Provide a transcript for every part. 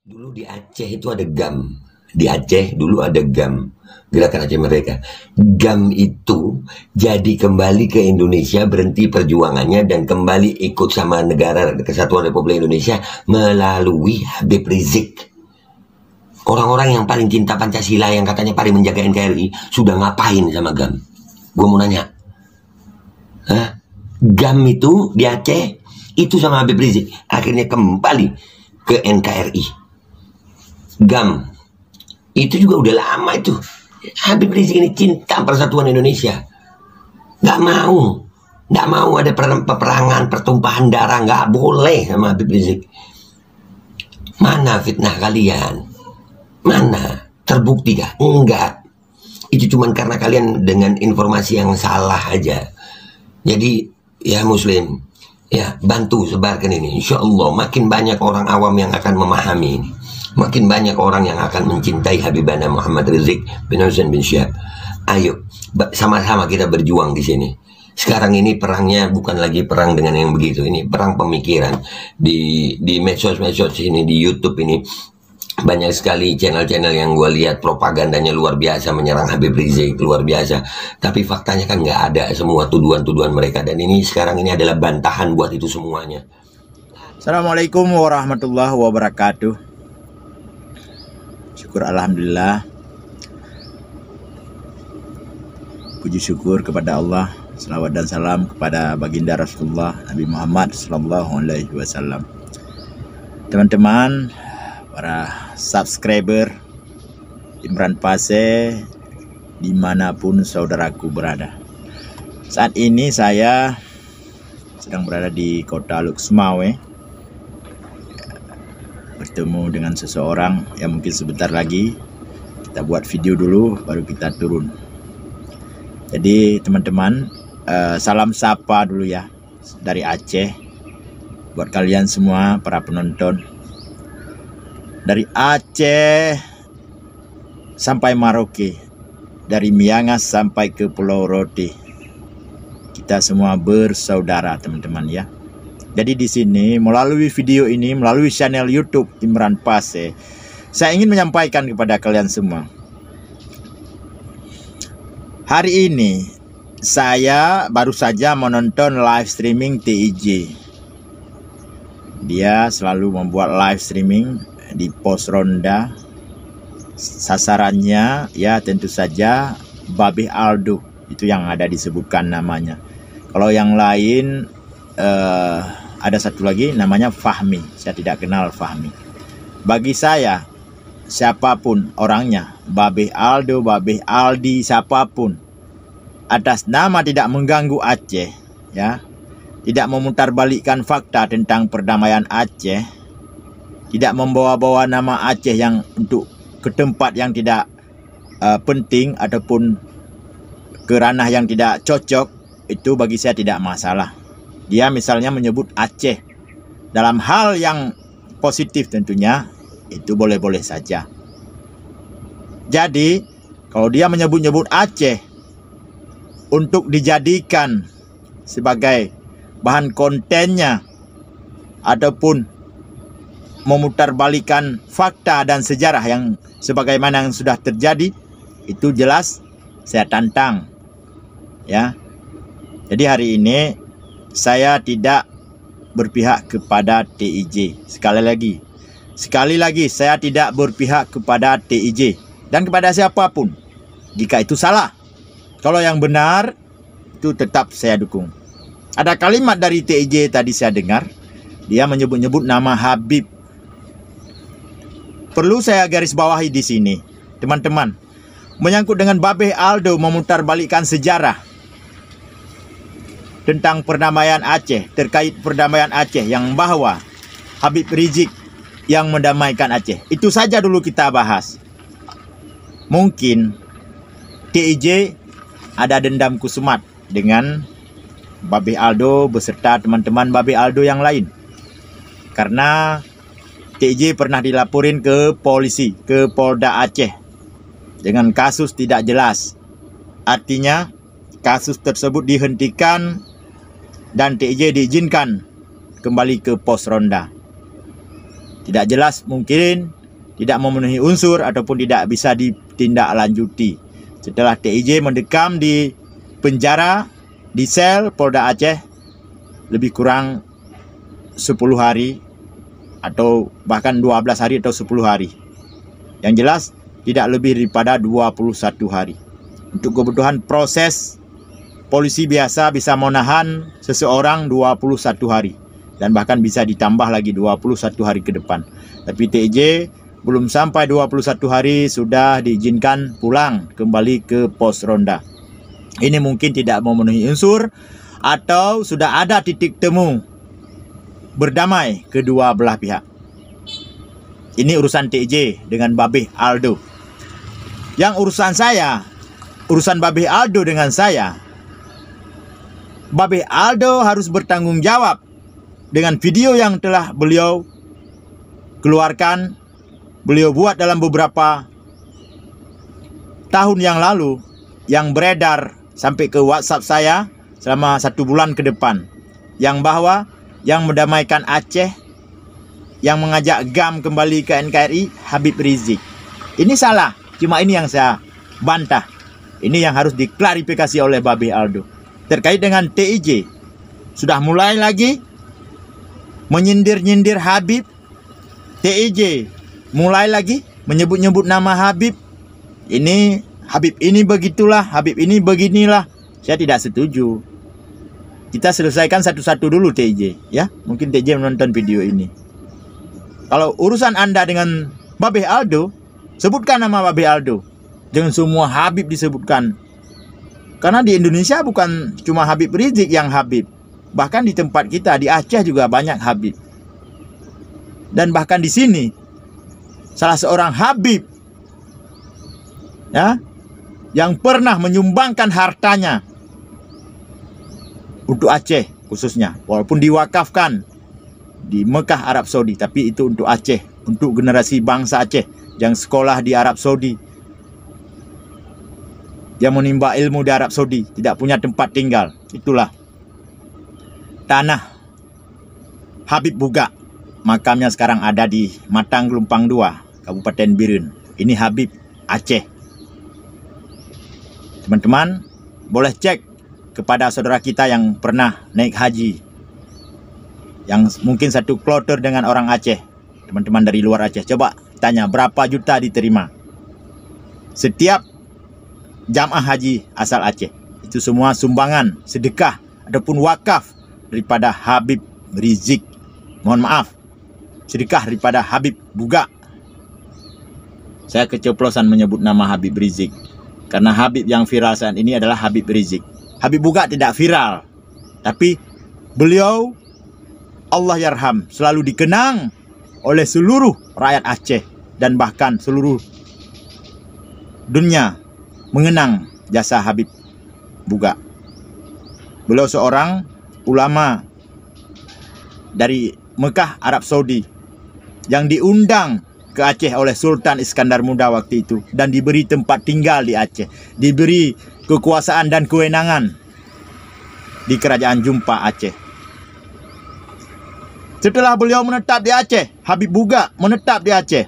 Dulu di Aceh itu ada GAM. Di Aceh dulu ada GAM, Gerakan Aceh Merdeka. GAM itu jadi kembali ke Indonesia, berhenti perjuangannya dan kembali ikut sama negara Kesatuan Republik Indonesia melalui Habib Rizik. Orang-orang yang paling cinta Pancasila, yang katanya paling menjaga NKRI, sudah ngapain sama GAM? Gue mau nanya. Hah? GAM itu di Aceh itu sama Habib Rizik akhirnya kembali ke NKRI. GAM itu juga udah lama itu. Habib Rizik ini cinta persatuan Indonesia, nggak mau ada peperangan, pertumpahan darah, nggak boleh sama Habib Rizik. Mana fitnah kalian? Mana terbukti gak? Enggak. Itu cuman karena kalian dengan informasi yang salah aja. Jadi ya Muslim, ya bantu sebarkan ini. Insya Allah makin banyak orang awam yang akan memahami ini. Makin banyak orang yang akan mencintai Habibana Muhammad Rizik bin Husain bin Syihab. Ayo, sama-sama kita berjuang di sini. Sekarang ini perangnya bukan lagi perang dengan yang begitu. Ini perang pemikiran. Di medsos-medsos ini, di YouTube ini, banyak sekali channel-channel yang gue lihat propagandanya luar biasa menyerang Habib Rizik, luar biasa. Tapi faktanya kan nggak ada semua tuduhan-tuduhan mereka. Dan ini sekarang ini adalah bantahan buat itu semuanya. Assalamualaikum warahmatullahi wabarakatuh. Syukur alhamdulillah, puji syukur kepada Allah, selawat dan salam kepada baginda Rasulullah Nabi Muhammad SAW. Teman-teman, para subscriber Imran Pase dimanapun saudaraku berada, saat ini saya sedang berada di kota Luxmawe, bertemu dengan seseorang yang mungkin sebentar lagi kita buat video dulu baru kita turun. Jadi teman-teman, salam sapa dulu ya dari Aceh buat kalian semua para penonton. Dari Aceh sampai Maroke, dari Miangas sampai ke Pulau Rote, kita semua bersaudara teman-teman ya. Jadi di sini melalui video ini, melalui channel YouTube Imran Pase, saya ingin menyampaikan kepada kalian semua. Hari ini saya baru saja menonton live streaming TIJ. Dia selalu membuat live streaming di pos ronda. Sasarannya ya tentu saja Babeh Aldo, itu yang ada disebutkan namanya. Kalau yang lain ada satu lagi namanya Fahmi, saya tidak kenal Fahmi. Bagi saya, siapapun orangnya, Babeh Aldo, Babeh Aldi, siapapun, atas nama tidak mengganggu Aceh, ya, tidak memutarbalikkan fakta tentang perdamaian Aceh, tidak membawa-bawa nama Aceh yang untuk ke tempat yang tidak penting ataupun ke ranah yang tidak cocok, itu bagi saya tidak masalah. Dia misalnya menyebut Aceh dalam hal yang positif tentunya, itu boleh-boleh saja. Jadi kalau dia menyebut-nyebut Aceh untuk dijadikan sebagai bahan kontennya ataupun memutarbalikan fakta dan sejarah yang sebagaimana yang sudah terjadi, itu jelas saya tantang ya. Jadi hari ini saya tidak berpihak kepada TIJ. Sekali lagi saya tidak berpihak kepada TIJ dan kepada siapapun jika itu salah. Kalau yang benar itu tetap saya dukung. Ada kalimat dari TIJ tadi saya dengar, dia menyebut-nyebut nama Habib. Perlu saya garis bawahi di sini, teman-teman, menyangkut dengan Babeh Aldo memutarbalikkan sejarah tentang perdamaian Aceh, terkait perdamaian Aceh, yang bahwa Habib Rizik yang mendamaikan Aceh. Itu saja dulu kita bahas. Mungkin TIJ ada dendam kusumat dengan Babeh Aldo beserta teman-teman Babeh Aldo yang lain. Karena TIJ pernah dilaporin ke polisi, ke Polda Aceh dengan kasus tidak jelas. Artinya kasus tersebut dihentikan dan TIJ diizinkan kembali ke pos ronda. Tidak jelas, mungkin tidak memenuhi unsur ataupun tidak bisa ditindaklanjuti. Setelah TIJ mendekam di penjara di sel Polda Aceh lebih kurang 10 hari atau bahkan 12 hari atau 10 hari. Yang jelas tidak lebih daripada 21 hari. Untuk kebutuhan proses, polisi biasa bisa menahan seseorang 21 hari dan bahkan bisa ditambah lagi 21 hari ke depan. Tapi TIJ belum sampai 21 hari sudah diizinkan pulang kembali ke pos ronda. Ini mungkin tidak memenuhi unsur atau sudah ada titik temu berdamai kedua belah pihak. Ini urusan TIJ dengan Babeh Aldo. Yang urusan Babeh Aldo dengan saya, Babeh Aldo harus bertanggung jawab dengan video yang telah beliau keluarkan, beliau buat dalam beberapa tahun yang lalu, yang beredar sampai ke WhatsApp saya selama 1 bulan ke depan, yang bahwa yang mendamaikan Aceh, yang mengajak GAM kembali ke NKRI, Habib Rizik. Ini salah, cuma ini yang saya bantah. Ini yang harus diklarifikasi oleh Babeh Aldo. Terkait dengan TIJ, sudah mulai lagi menyindir-nyindir Habib. TIJ mulai lagi menyebut-nyebut nama Habib. Ini Habib ini begitulah, Habib ini beginilah. Saya tidak setuju. Kita selesaikan satu-satu dulu TIJ, ya. Mungkin TIJ menonton video ini. Kalau urusan Anda dengan Babeh Aldo, sebutkan nama Babeh Aldo. Jangan semua Habib disebutkan. Karena di Indonesia bukan cuma Habib Rizik yang Habib. Bahkan di tempat kita di Aceh juga banyak Habib. Dan bahkan di sini salah seorang Habib, ya, yang pernah menyumbangkan hartanya untuk Aceh khususnya, walaupun diwakafkan di Mekah, Arab Saudi, tapi itu untuk Aceh, untuk generasi bangsa Aceh yang sekolah di Arab Saudi, yang menimba ilmu di Arab Saudi, tidak punya tempat tinggal. Itulah tanah Habib Buga. Makamnya sekarang ada di Matang Gelumpang 2, Kabupaten Birun. Ini Habib Aceh. Teman-teman boleh cek kepada saudara kita yang pernah naik haji, yang mungkin satu kloter dengan orang Aceh. Teman-teman dari luar Aceh, coba tanya berapa juta diterima setiap jamaah haji asal Aceh. Itu semua sumbangan, sedekah ataupun wakaf daripada Habib Rizik. Mohon maaf, sedekah daripada Habib Buga. Saya keceplosan menyebut nama Habib Rizik, karena Habib yang viral saat ini adalah Habib Rizik. Habib Buga tidak viral, tapi beliau, Allah yarham, selalu dikenang oleh seluruh rakyat Aceh dan bahkan seluruh dunia mengenang jasa Habib Buga. Beliau seorang ulama dari Mekah, Arab Saudi, yang diundang ke Aceh oleh Sultan Iskandar Muda waktu itu dan diberi tempat tinggal di Aceh, diberi kekuasaan dan kewenangan di Kerajaan Jumpa Aceh. Setelah beliau menetap di Aceh, Habib Buga menetap di Aceh,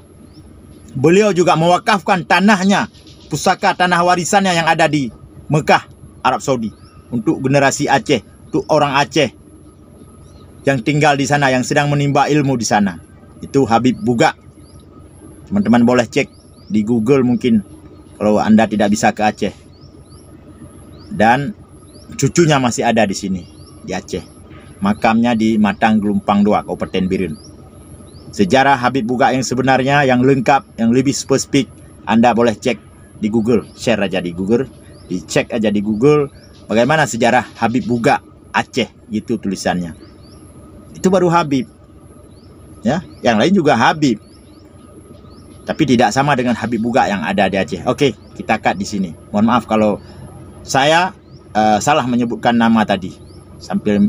beliau juga mewakafkan tanahnya, pusaka tanah warisannya yang ada di Mekah, Arab Saudi, untuk generasi Aceh, untuk orang Aceh yang tinggal di sana, yang sedang menimba ilmu di sana. Itu Habib Buga. Teman-teman boleh cek di Google mungkin kalau Anda tidak bisa ke Aceh. Dan cucunya masih ada di sini, di Aceh. Makamnya di Matang Gelumpang 2, Kabupaten Birun. Sejarah Habib Buga yang sebenarnya, yang lengkap, yang lebih spesifik, Anda boleh cek di Google. Share aja di Google, dicek aja di Google bagaimana sejarah Habib Buga Aceh, gitu tulisannya. Itu baru Habib, ya. Yang lain juga Habib, tapi tidak sama dengan Habib Buga yang ada di Aceh. Oke, kita cut di sini. Mohon maaf kalau saya salah menyebutkan nama tadi,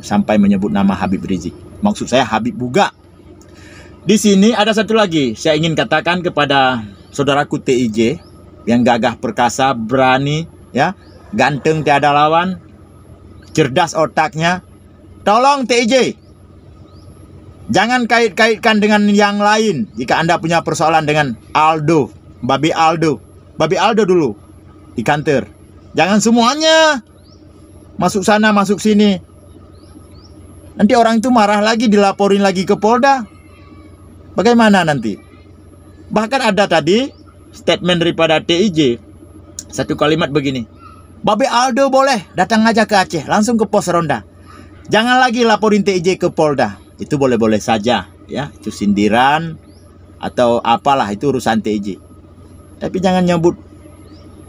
sampai menyebut nama Habib Rizik. Maksud saya Habib Buga. Di sini ada satu lagi saya ingin katakan kepada saudaraku TIJ yang gagah perkasa, berani, ya, ganteng tiada lawan, cerdas otaknya. Tolong TIJ, Jangan kait-kaitkan dengan yang lain. Jika Anda punya persoalan dengan Aldo, Babi Aldo dulu di kantor. Jangan semuanya masuk sana, masuk sini. Nanti orang itu marah lagi, dilaporin lagi ke Polda. Bagaimana nanti? Bahkan ada tadi statement daripada TIJ, satu kalimat begini, Babi Aldo boleh datang aja ke Aceh, langsung ke pos ronda. Jangan lagi laporin TIJ ke Polda. Itu boleh-boleh saja, ya. Itu sindiran atau apalah, itu urusan TIJ. Tapi jangan nyebut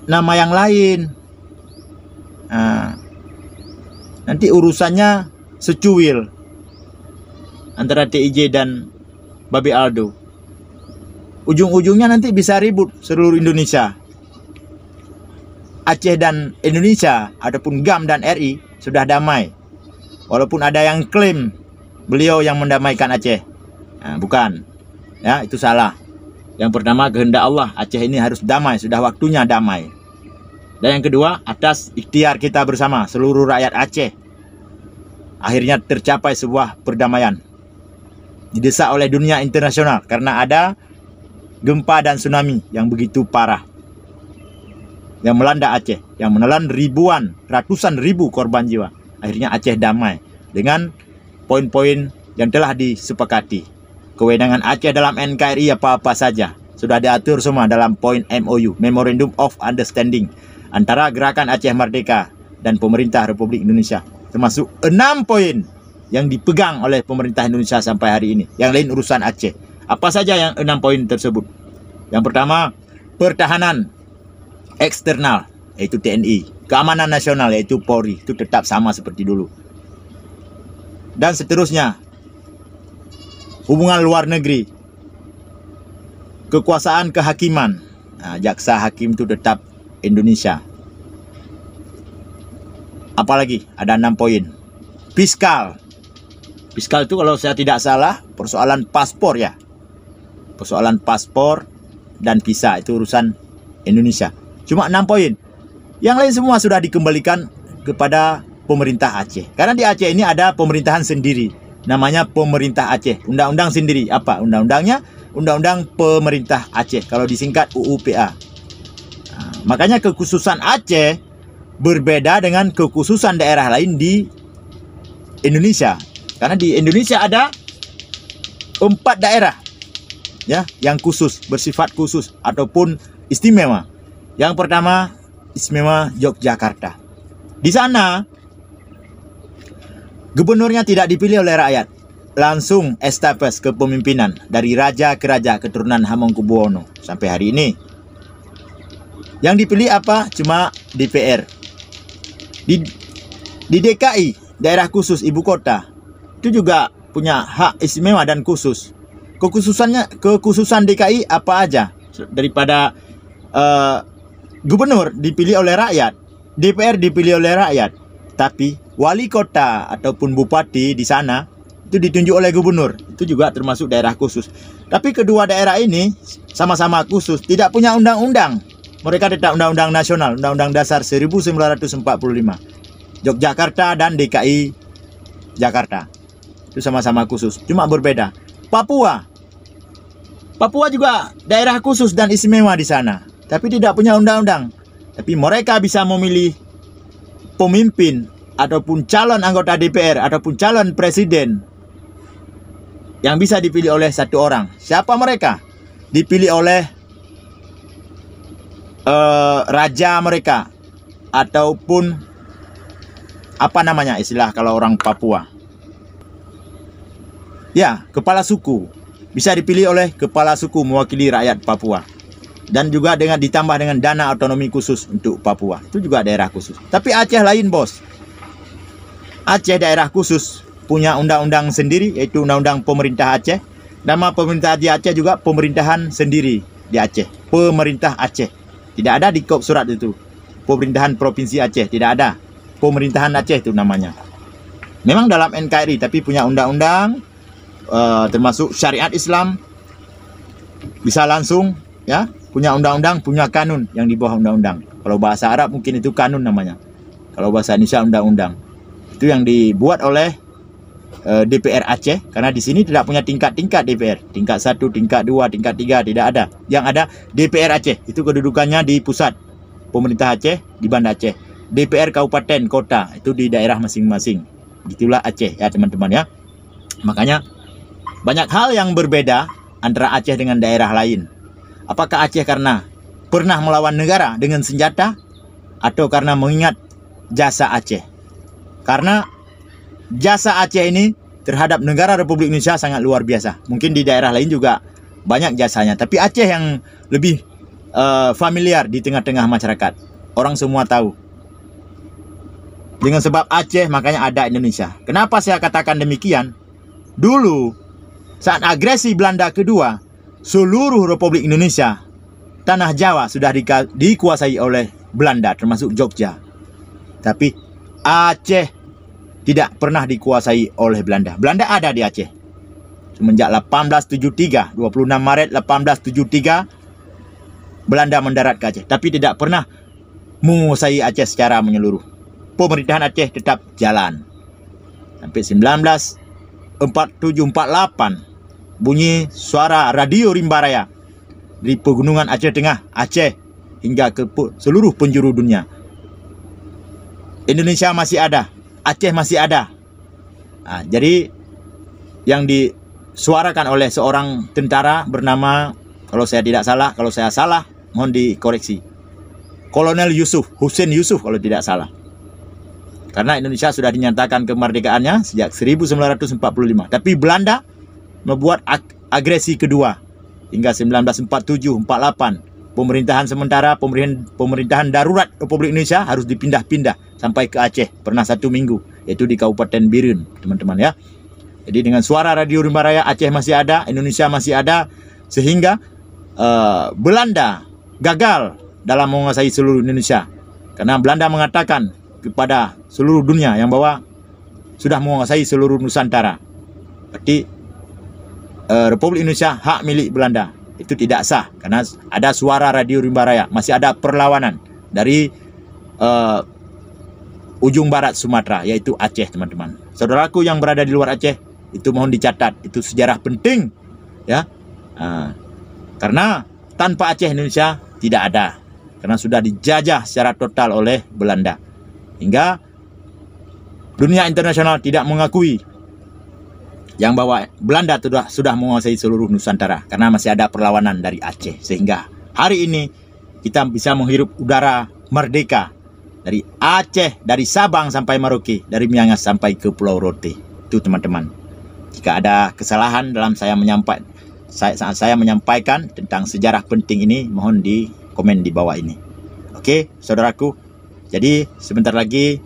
nama yang lain. Nah, nanti urusannya secuil antara TIJ dan Babi Aldo. Ujung-ujungnya nanti bisa ribut seluruh Indonesia. Aceh dan Indonesia, adapun GAM dan RI sudah damai. Walaupun ada yang klaim beliau yang mendamaikan Aceh. Nah, bukan. Ya, itu salah. Yang pertama, kehendak Allah, Aceh ini harus damai, sudah waktunya damai. Dan yang kedua, atas ikhtiar kita bersama, seluruh rakyat Aceh, akhirnya tercapai sebuah perdamaian. Didesak oleh dunia internasional karena ada gempa dan tsunami yang begitu parah yang melanda Aceh, yang menelan ribuan, ratusan ribu korban jiwa. Akhirnya Aceh damai dengan poin-poin yang telah disepakati. Kewenangan Aceh dalam NKRI apa-apa saja sudah diatur semua dalam poin MOU, Memorandum of Understanding, antara Gerakan Aceh Merdeka dan pemerintah Republik Indonesia. Termasuk 6 poin yang dipegang oleh pemerintah Indonesia sampai hari ini. Yang lain urusan Aceh. Apa saja yang 6 poin tersebut? Yang pertama, pertahanan eksternal, yaitu TNI. Keamanan nasional, yaitu Polri. Itu tetap sama seperti dulu. Dan seterusnya, hubungan luar negeri, kekuasaan kehakiman. Nah, jaksa hakim itu tetap Indonesia. Apalagi ada 6 poin. Fiskal. Fiskal itu kalau saya tidak salah persoalan paspor ya. Persoalan paspor dan visa itu urusan Indonesia. Cuma 6 poin. Yang lain semua sudah dikembalikan kepada pemerintah Aceh. Karena di Aceh ini ada pemerintahan sendiri. Namanya pemerintah Aceh. Undang-undang sendiri. Apa undang-undangnya? Undang-undang pemerintah Aceh. Kalau disingkat UUPA. Nah, makanya kekhususan Aceh berbeda dengan kekhususan daerah lain di Indonesia. Karena di Indonesia ada 4 daerah ya yang khusus, bersifat khusus ataupun istimewa. Yang pertama, istimewa Yogyakarta. Di sana gubernurnya tidak dipilih oleh rakyat, langsung estafet kepemimpinan dari raja ke raja keturunan Hamengkubuwono sampai hari ini. Yang dipilih apa? Cuma DPR. Di DKI, daerah khusus ibu kota, itu juga punya hak istimewa dan khusus. Kekhususan DKI apa aja? Daripada gubernur dipilih oleh rakyat, DPR dipilih oleh rakyat, tapi wali kota ataupun bupati di sana itu ditunjuk oleh gubernur. Itu juga termasuk daerah khusus. Tapi kedua daerah ini sama-sama khusus, tidak punya undang-undang. Mereka tetap undang-undang nasional, Undang-Undang Dasar 1945. Yogyakarta dan DKI Jakarta. Itu sama-sama khusus, cuma berbeda. Papua juga daerah khusus dan istimewa di sana, tapi tidak punya undang-undang. Tapi mereka bisa memilih pemimpin ataupun calon anggota DPR ataupun calon presiden yang bisa dipilih oleh satu orang. Siapa mereka? Dipilih oleh raja mereka ataupun apa namanya istilah kalau orang Papua? Ya, kepala suku. Bisa dipilih oleh kepala suku mewakili rakyat Papua. Dan juga ditambah dengan dana otonomi khusus untuk Papua. Itu juga daerah khusus. Tapi Aceh lain, bos. Aceh daerah khusus punya undang-undang sendiri, yaitu Undang-Undang Pemerintah Aceh. Nama pemerintah di Aceh juga pemerintahan sendiri di Aceh. Pemerintah Aceh. Tidak ada di kop surat itu. Pemerintahan Provinsi Aceh. Tidak ada. Pemerintahan Aceh itu namanya. Memang dalam NKRI, tapi punya undang-undang, termasuk syariat Islam. Bisa langsung, ya, punya undang-undang, punya kanun yang di bawah undang-undang. Kalau bahasa Arab mungkin itu kanun namanya. Kalau bahasa Indonesia undang-undang. Itu yang dibuat oleh DPR Aceh, karena di sini tidak punya tingkat-tingkat DPR, tingkat 1, tingkat 2, tingkat 3 tidak ada. Yang ada DPR Aceh, itu kedudukannya di pusat pemerintah Aceh, di Banda Aceh. DPR kabupaten kota itu di daerah masing-masing. Itulah Aceh ya teman-teman ya. Makanya banyak hal yang berbeda antara Aceh dengan daerah lain. Apakah Aceh karena pernah melawan negara dengan senjata atau karena mengingat jasa Aceh? Karena jasa Aceh ini terhadap negara Republik Indonesia sangat luar biasa. Mungkin di daerah lain juga banyak jasanya, tapi Aceh yang lebih familiar di tengah-tengah masyarakat. Orang semua tahu. Dengan sebab Aceh makanya ada Indonesia. Kenapa saya katakan demikian? Dulu saat agresi Belanda kedua, seluruh Republik Indonesia, tanah Jawa sudah dikuasai oleh Belanda termasuk Jogja. Tapi Aceh tidak pernah dikuasai oleh Belanda. Belanda ada di Aceh. Semenjak 1873, 26 Maret 1873, Belanda mendarat ke Aceh. Tapi tidak pernah menguasai Aceh secara menyeluruh. Pemerintahan Aceh tetap jalan. Sampai 1947-48, bunyi suara radio Rimba Raya dari pegunungan Aceh Tengah, Aceh, hingga ke seluruh penjuru dunia. Indonesia masih ada, Aceh masih ada. Nah, jadi yang disuarakan oleh seorang tentara bernama, kalau saya tidak salah, kalau saya salah mohon dikoreksi, Kolonel Yusuf, Hussein Yusuf kalau tidak salah. Karena Indonesia sudah dinyatakan kemerdekaannya sejak 1945. Tapi Belanda membuat agresi kedua hingga 1947-48. Pemerintahan sementara, pemerintahan darurat Republik Indonesia harus dipindah-pindah sampai ke Aceh. Pernah 1 minggu, yaitu di Kabupaten Birun, teman-teman ya. Jadi dengan suara radio Rimba Raya, Aceh masih ada, Indonesia masih ada, sehingga Belanda gagal dalam menguasai seluruh Indonesia. Karena Belanda mengatakan kepada seluruh dunia yang bahwa sudah menguasai seluruh Nusantara. Berarti Republik Indonesia hak milik Belanda. Itu tidak sah karena ada suara radio Rimba Raya. Masih ada perlawanan dari ujung barat Sumatera, yaitu Aceh, teman-teman. Saudaraku yang berada di luar Aceh, itu mohon dicatat. Itu sejarah penting ya. Karena tanpa Aceh Indonesia tidak ada. Karena sudah dijajah secara total oleh Belanda. Hingga dunia internasional tidak mengakui yang bahwa Belanda sudah menguasai seluruh Nusantara karena masih ada perlawanan dari Aceh. Sehingga hari ini kita bisa menghirup udara merdeka dari Aceh, dari Sabang sampai Merauke, dari Miangas sampai ke Pulau Rote. Itu teman-teman. Jika ada kesalahan dalam saya menyampaikan tentang sejarah penting ini, mohon di komen di bawah ini. Oke, saudaraku. Jadi sebentar lagi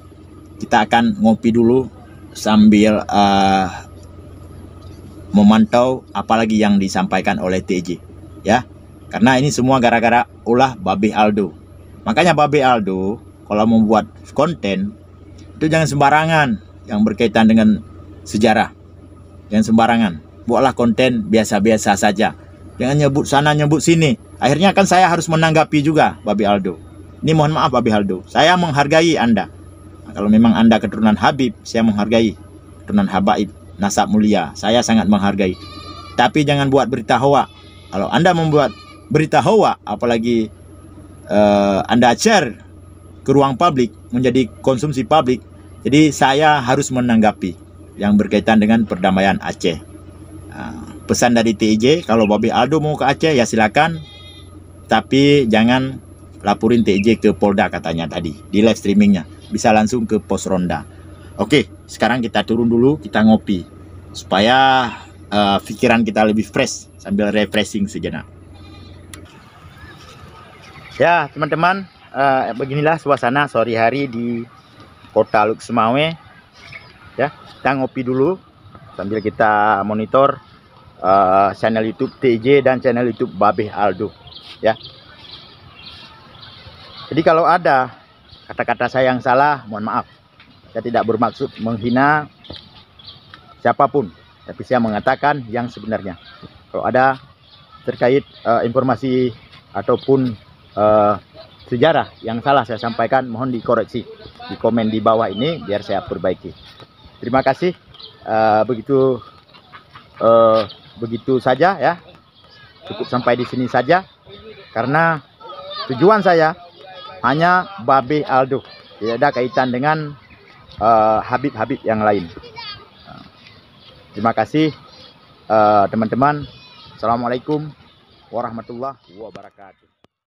kita akan ngopi dulu sambil memantau apalagi yang disampaikan oleh TJ ya. Karena ini semua gara-gara ulah Babe Aldo. Makanya Babe Aldo kalau membuat konten itu jangan sembarangan yang berkaitan dengan sejarah. Jangan sembarangan. Buatlah konten biasa-biasa saja. Jangan nyebut sana nyebut sini. Akhirnya kan saya harus menanggapi juga Babe Aldo. Ini mohon maaf Babe Aldo, saya menghargai Anda. Nah, kalau memang Anda keturunan Habib, saya menghargai. Keturunan Habaib, nasab mulia, saya sangat menghargai. Tapi jangan buat berita hoak. Kalau Anda membuat berita hoak, apalagi Anda share ke ruang publik, menjadi konsumsi publik, jadi saya harus menanggapi yang berkaitan dengan perdamaian Aceh. Pesan dari TJ, kalau Babe Aldo mau ke Aceh ya silakan. Tapi jangan laporin TJ ke Polda katanya tadi di live streamingnya, bisa langsung ke pos ronda. Oke, sekarang kita turun dulu, kita ngopi supaya pikiran kita lebih fresh sambil refreshing sejenak. Ya teman-teman, beginilah suasana sore hari di Kota Luk Semawe. Ya, kita ngopi dulu sambil kita monitor channel YouTube TJ dan channel YouTube Babe Aldo. Ya. Jadi kalau ada kata-kata saya yang salah, mohon maaf. Saya tidak bermaksud menghina siapapun, tapi saya mengatakan yang sebenarnya. Kalau ada terkait informasi ataupun sejarah yang salah saya sampaikan, mohon dikoreksi di komen di bawah ini biar saya perbaiki. Terima kasih. Begitu saja ya. Cukup sampai di sini saja karena tujuan saya hanya Babe Aldo, tidak ada kaitan dengan Habib-habib yang lain. Terima kasih teman-teman. Assalamualaikum warahmatullahi wabarakatuh.